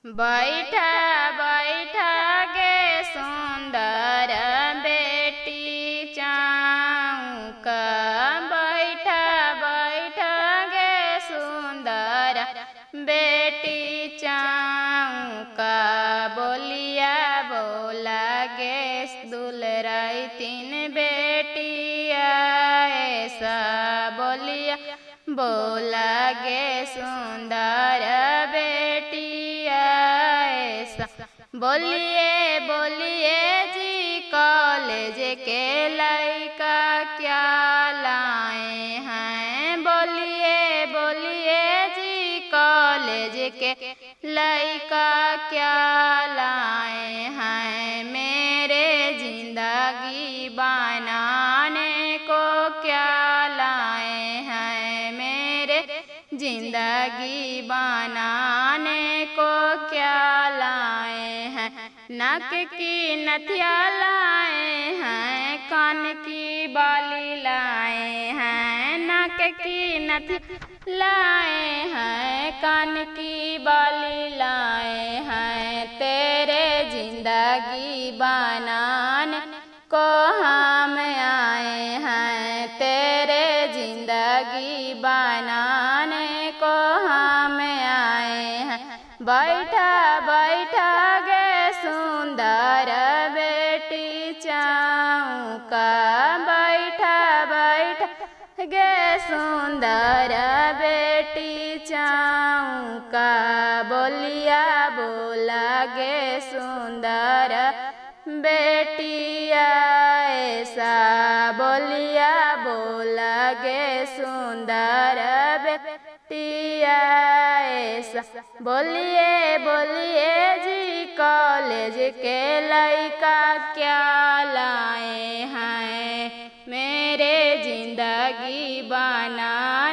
बैठा बैठा गे सुंदर बेटी चौका, बैठा बैठा गे सुंदर बेटी चौका। बोलिया बोला गे दुलराई तीन बेटिया ऐसा, बोलिया बोला गे सुंदर बेटिया ऐसा। बोलिए बोलिए जी कॉलेज के लड़का क्या लाए हैं, बोलिए बोलिए जी कॉलेज के लड़का क्या लाए हैं। मेरे जिंदगी बनाने को क्या लाए हैं, मेरे जिंदगी बनाने को क्या लाए हैं। नक की नथिया लाए हैं, कान की बाली लाए हैं, नक की नथिया लाए हैं, कान की बाली लाए हैं। तेरे जिंदगी बनाने को हम आए हैं, तेरे जिंदगी बनाने को हम आए हैं। बैठा बैठा गे सुंदर बेटी चौका, बैठा बैठा गे सुंदर बेटी चौका। बोलिया बोला गे सुंदर बेटिया ऐसा, बोलिया बोला गे सुंदर बेटिया ऐसा। बोलिए बोलिए जी कॉलेज के लड़का क्या लाए हैं, मेरे जिंदगी बना